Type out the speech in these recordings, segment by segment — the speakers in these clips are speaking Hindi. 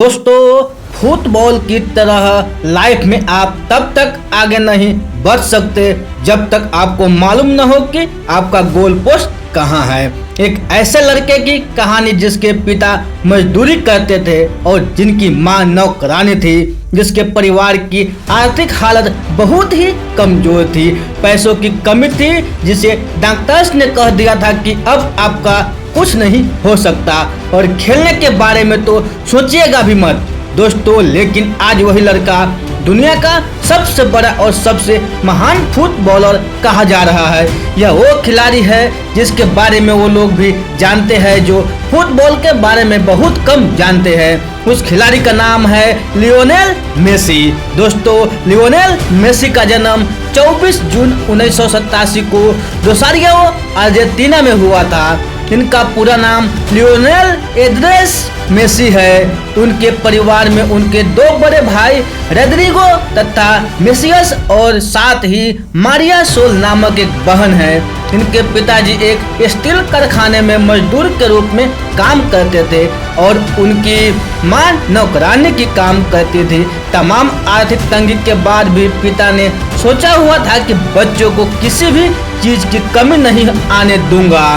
दोस्तों, फुटबॉल की तरह लाइफ में आप तब तक आगे नहीं बढ़ सकते जब तक आपको मालूम न हो कि आपका गोल पोस्ट कहाँ है। एक ऐसे लड़के की कहानी जिसके पिता मजदूरी करते थे और जिनकी मां नौकरानी थी, जिसके परिवार की आर्थिक हालत बहुत ही कमजोर थी, पैसों की कमी थी, जिसे डॉक्टर्स ने कह दिया था कि अब आपका कुछ नहीं हो सकता और खेलने के बारे में तो सोचिएगा भी मत। दोस्तों, लेकिन आज वही लड़का दुनिया का सबसे बड़ा और सबसे महान फुटबॉलर कहा जा रहा है। यह वो खिलाड़ी है जिसके बारे में वो लोग भी जानते हैं जो फुटबॉल के बारे में बहुत कम जानते हैं। उस खिलाड़ी का नाम है लियोनेल मेसी। दोस्तों, लियोनेल मेसी का जन्म 24 जून 1987 को रोसारियो अर्जेंटीना में हुआ था। इनका पूरा नाम लियोनेल एंड्रेस मेसी है। उनके परिवार में उनके दो बड़े भाई रोड्रिगो तथा मेसियस और साथ ही मारिया सोल नामक एक बहन है। इनके पिताजी एक स्टील कारखाने में मजदूर के रूप में काम करते थे और उनकी मां नौकरानी की काम करती थी। तमाम आर्थिक तंगी के बाद भी पिता ने सोचा हुआ था कि बच्चों को किसी भी चीज की कमी नहीं आने दूंगा।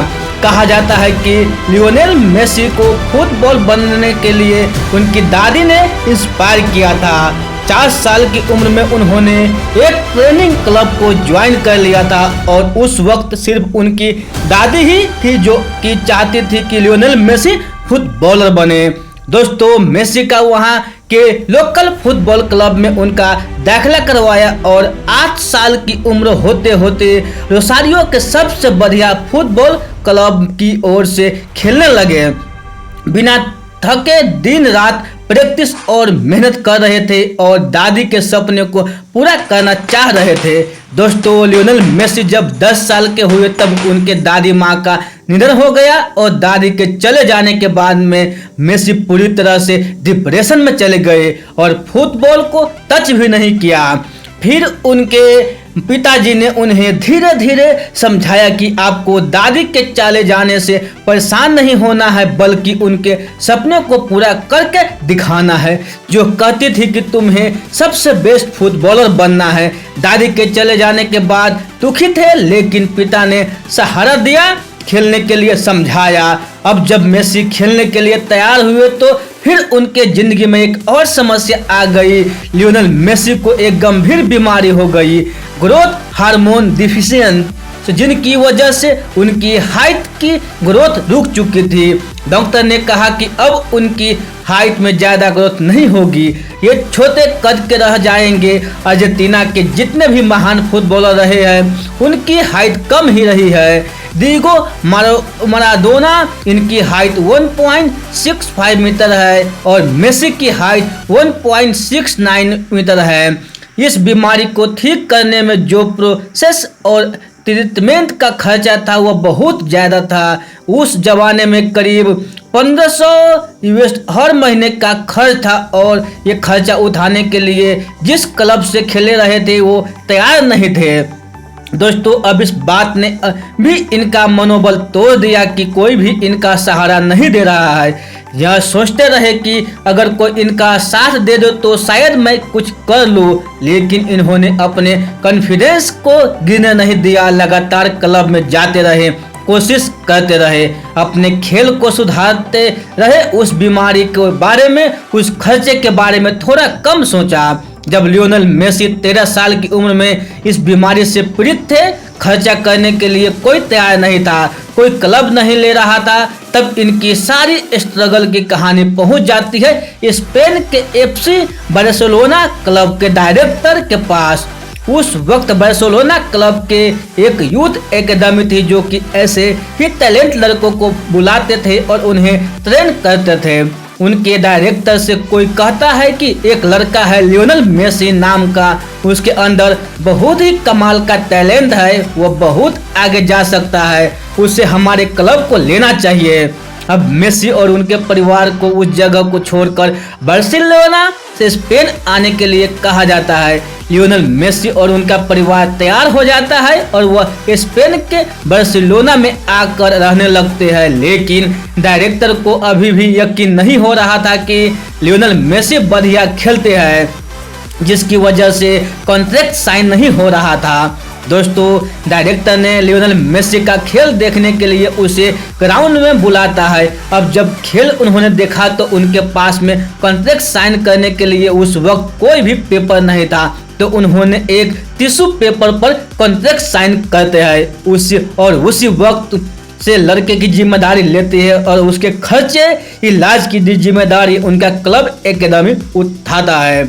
कहा जाता है कि लियोनेल मेसी को फुटबॉल बनने के लिए उनकी दादी ने इंस्पायर किया था। 4 साल की उम्र में उन्होंने एक ट्रेनिंग क्लब को ज्वाइन कर लिया था और उस वक्त सिर्फ उनकी दादी ही थी जो कि चाहती थी कि लियोनेल मेसी फुटबॉलर बने। दोस्तों, मेसी का वहाँ के लोकल फुटबॉल क्लब में उनका दाखिला करवाया और 8 साल की उम्र होते होते रोसारियो के सबसे बढ़िया फुटबॉल क्लब की ओर से खेलने लगे। बिना थके दिन रात प्रैक्टिस और मेहनत कर रहे थे और दादी के सपने को पूरा करना चाह रहे थे। दोस्तों, लियोनेल मेसी जब 10 साल के हुए तब उनके दादी माँ का निधन हो गया और दादी के चले जाने के बाद में मेसी पूरी तरह से डिप्रेशन में चले गए और फुटबॉल को टच भी नहीं किया। फिर उनके पिताजी ने उन्हें धीरे धीरे समझाया कि आपको दादी के चले जाने से परेशान नहीं होना है, बल्कि उनके सपने को पूरा करके दिखाना है, जो कहती थी कि तुम्हें सबसे बेस्ट फुटबॉलर बनना है। दादी के चले जाने के बाद दुखी थे, लेकिन पिता ने सहारा दिया, खेलने के लिए समझाया। अब जब मेसी खेलने के लिए तैयार हुए तो फिर उनके जिंदगी में एक और समस्या आ गई। लियोनेल मेसी को एक गंभीर बीमारी हो गई, ग्रोथ हार्मोन डिफिशिएंसी, जिनकी वजह से उनकी हाइट की ग्रोथ रुक चुकी थी। डॉक्टर ने कहा कि अब उनकी हाइट में ज़्यादा ग्रोथ नहीं होगी, ये छोटे कद के रह जाएंगे। अर्जेंटीना के जितने भी महान फुटबॉलर रहे हैं उनकी हाइट कम ही रही है। डिएगो माराडोना, इनकी हाइट 1.65 मीटर है और मेसी की हाइट 1.69 मीटर है। इस बीमारी को ठीक करने में जो प्रोसेस और ट्रीटमेंट का खर्चा था वह बहुत ज़्यादा था। उस जमाने में करीब 1500 यूएस हर महीने का खर्च था और ये खर्चा उठाने के लिए जिस क्लब से खेले रहे थे वो तैयार नहीं थे। दोस्तों, अब इस बात ने भी इनका मनोबल तोड़ दिया कि कोई भी इनका सहारा नहीं दे रहा है। यह सोचते रहे कि अगर कोई इनका साथ दे दो तो शायद मैं कुछ कर लूँ, लेकिन इन्होंने अपने कॉन्फिडेंस को गिरने नहीं दिया। लगातार क्लब में जाते रहे, कोशिश करते रहे, अपने खेल को सुधारते रहे। उस बीमारी के बारे में, उस खर्चे के बारे में थोड़ा कम सोचा। जब लियोनेल मेसी 13 साल की उम्र में इस बीमारी से पीड़ित थे, खर्चा करने के लिए कोई तैयार नहीं था, कोई क्लब नहीं ले रहा था, तब इनकी सारी स्ट्रगल की कहानी पहुंच जाती है स्पेन के एफसी बार्सिलोना क्लब के डायरेक्टर के पास। उस वक्त बार्सिलोना क्लब के एक यूथ एकेडमी थी जो कि ऐसे ही टैलेंट लड़कों को बुलाते थे और उन्हें ट्रेन करते थे। उनके डायरेक्टर से कोई कहता है कि एक लड़का है लियोनेल मेसी नाम का, उसके अंदर बहुत ही कमाल का टैलेंट है, वो बहुत आगे जा सकता है, उसे हमारे क्लब को लेना चाहिए। अब मेसी और उनके परिवार को उस जगह को छोड़कर बार्सिलोना से स्पेन आने के लिए कहा जाता है। लियोनेल मेसी और उनका परिवार तैयार हो जाता है और वह स्पेन के बार्सिलोना में आकर रहने लगते हैं। लेकिन डायरेक्टर को अभी भी यकीन नहीं हो रहा था कि लियोनेल मेसी बढ़िया खेलते हैं, जिसकी वजह से कॉन्ट्रैक्ट साइन नहीं हो रहा था। दोस्तों डायरेक्टर ने लियोनेल मेसी का खेल देखने के लिए उसे ग्राउंड में बुलाता है। अब जब खेल उन्होंने देखा तो उनके पास में कॉन्ट्रैक्ट साइन करने के लिए उस वक्त कोई भी पेपर नहीं था, तो उन्होंने एक टिश्यू पेपर पर कॉन्ट्रैक्ट साइन करते हैं उसी वक्त से लड़के की जिम्मेदारी लेते हैं और उसके खर्चे इलाज की जिम्मेदारी उनका क्लब एकेडमी उठाता है।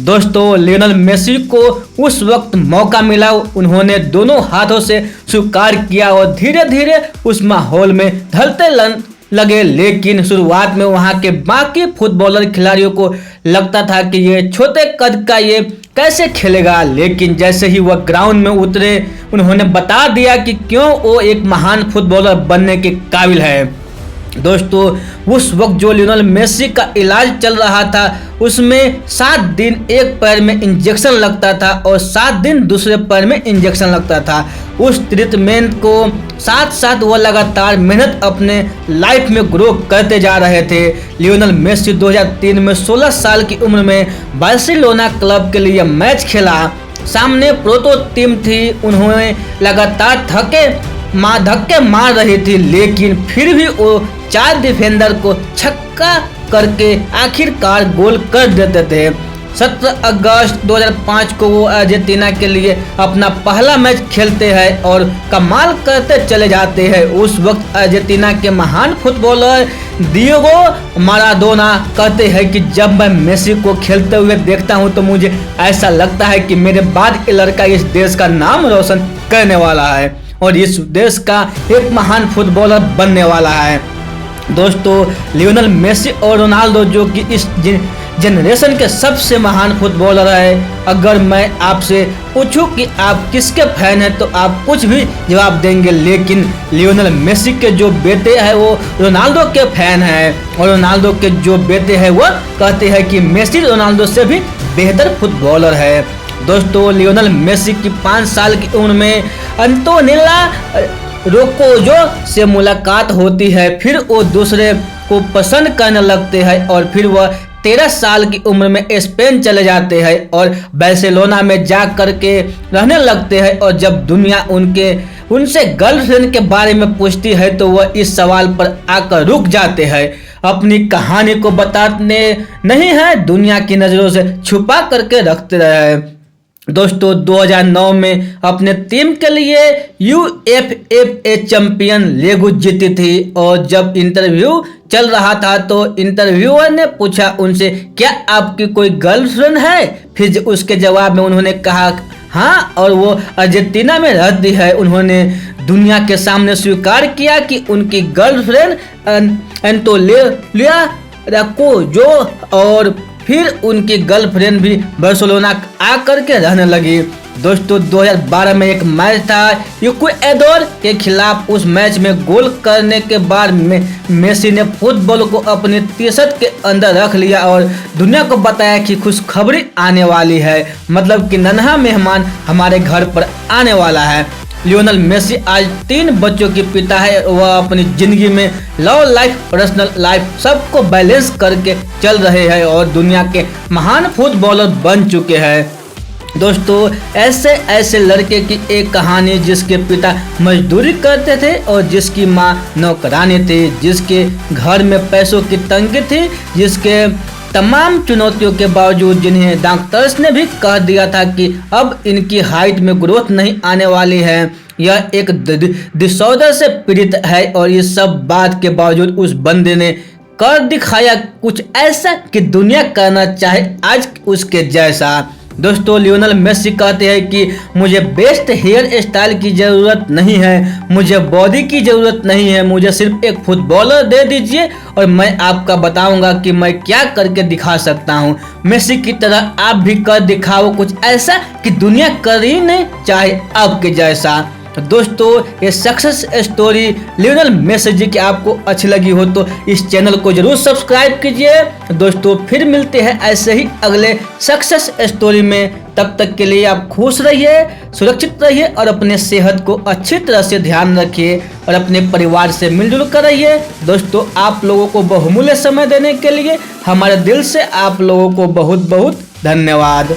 दोस्तों लियोनेल मेसी को उस वक्त मौका मिला, उन्होंने दोनों हाथों से स्वीकार किया और धीरे धीरे उस माहौल में ढलते लगे। लेकिन शुरुआत में वहां के बाकी फुटबॉलर खिलाड़ियों को लगता था कि ये छोटे कद का ये कैसे खेलेगा, लेकिन जैसे ही वह ग्राउंड में उतरे उन्होंने बता दिया कि क्यों वो एक महान फुटबॉलर बनने के काबिल है। दोस्तों उस वक्त जो लियोनेल मेसी का इलाज चल रहा था उसमें 7 दिन एक पैर में इंजेक्शन लगता था और 7 दिन दूसरे पैर में इंजेक्शन लगता था। उस ट्रीटमेंट को साथ साथ वह लगातार मेहनत अपने लाइफ में ग्रो करते जा रहे थे। लियोनेल मेसी 2003 में 16 साल की उम्र में बार्सिलोना क्लब के लिए मैच खेला। सामने प्रोटो टीम थी, उन्होंने लगातार धक्के मार रही थी, लेकिन फिर भी वो 4 डिफेंडर को छक्का करके आखिरकार गोल कर देते थे। 17 अगस्त 2005 को वो अर्जेंटीना के लिए अपना पहला मैच खेलते हैं और कमाल करते चले जाते हैं। उस वक्त अर्जेंटीना के महान फुटबॉलर डिएगो माराडोना कहते हैं कि जब मैं मेसी को खेलते हुए देखता हूं तो मुझे ऐसा लगता है कि मेरे बाद ये लड़का इस देश का नाम रोशन करने वाला है और इस देश का एक महान फुटबॉलर बनने वाला है। दोस्तों लियोनेल मेसी और रोनाल्डो जो कि इस जनरेशन के सबसे महान फुटबॉलर है। अगर मैं आपसे पूछूं कि आप किसके फैन हैं तो आप कुछ भी जवाब देंगे, लेकिन लियोनेल मेसी के जो बेटे हैं वो रोनाल्डो के फैन हैं और रोनाल्डो के जो बेटे हैं वो कहते हैं कि मेसी रोनाल्डो से भी बेहतर फुटबॉलर है। दोस्तों लियोनेल मेसी की 5 साल की उम्र में अंतोनेला रोकोजो से मुलाकात होती है, फिर वो दूसरे को पसंद करने लगते हैं और फिर वह 13 साल की उम्र में स्पेन चले जाते हैं और बार्सिलोना में जा कर के रहने लगते हैं। और जब दुनिया उनसे गर्लफ्रेंड के बारे में पूछती है तो वह इस सवाल पर आकर रुक जाते हैं। अपनी कहानी को बताने नहीं है, दुनिया की नज़रों से छुपा करके रखते रहे। दोस्तों 2009 में अपने टीम के लिए UEFA चैंपियन लीग जीती थी और जब इंटरव्यू चल रहा था तो इंटरव्यूअर ने पूछा उनसे क्या आपकी कोई गर्लफ्रेंड है। फिर उसके जवाब में उन्होंने कहा हाँ और वो अर्जेंटीना में रहती है। उन्होंने दुनिया के सामने स्वीकार किया कि उनकी गर्लफ्रेंड एंटोनेला रोकोजो और फिर उनकी गर्लफ्रेंड भी बार्सिलोना आकर के रहने लगी। दोस्तों 2012 में एक मैच था इक्वाडोर के खिलाफ। उस मैच में गोल करने के बाद मेसी ने फुटबॉल को अपनी टी-शर्ट के अंदर रख लिया और दुनिया को बताया कि खुशखबरी आने वाली है, मतलब कि नन्हा मेहमान हमारे घर पर आने वाला है। लियोनेल मेसी आज 3 बच्चों के पिता है। वह अपनी जिंदगी में लव लाइफ, पर्सनल लाइफ सबको बैलेंस करके चल रहे हैं और दुनिया के महान फुटबॉलर बन चुके हैं। दोस्तों ऐसे लड़के की एक कहानी जिसके पिता मजदूरी करते थे और जिसकी माँ नौकरानी थी, जिसके घर में पैसों की तंगी थी, जिसके तमाम चुनौतियों के बावजूद जिन्हें डॉक्टर्स ने भी कह दिया था कि अब इनकी हाइट में ग्रोथ नहीं आने वाली है, यह एक डिसऑर्डर से पीड़ित है और ये सब बात के बावजूद उस बंदे ने कर दिखाया कुछ ऐसा कि दुनिया करना चाहे आज उसके जैसा। दोस्तों लियोनेल मेसी कहते हैं कि मुझे बेस्ट हेयर स्टाइल की ज़रूरत नहीं है, मुझे बॉडी की ज़रूरत नहीं है, मुझे सिर्फ एक फुटबॉलर दे दीजिए और मैं आपका बताऊंगा कि मैं क्या करके दिखा सकता हूं। मेसी की तरह आप भी कर दिखाओ कुछ ऐसा कि दुनिया कर ही नहीं चाहे आपके जैसा। दोस्तों ये सक्सेस स्टोरी लियोनेल मेसी जी की आपको अच्छी लगी हो तो इस चैनल को जरूर सब्सक्राइब कीजिए। दोस्तों फिर मिलते हैं ऐसे ही अगले सक्सेस स्टोरी में। तब तक के लिए आप खुश रहिए, सुरक्षित रहिए और अपने सेहत को अच्छी तरह से ध्यान रखिए और अपने परिवार से मिलजुल कर रहिए। दोस्तों, आप लोगों को बहुमूल्य समय देने के लिए हमारे दिल से आप लोगों को बहुत बहुत धन्यवाद।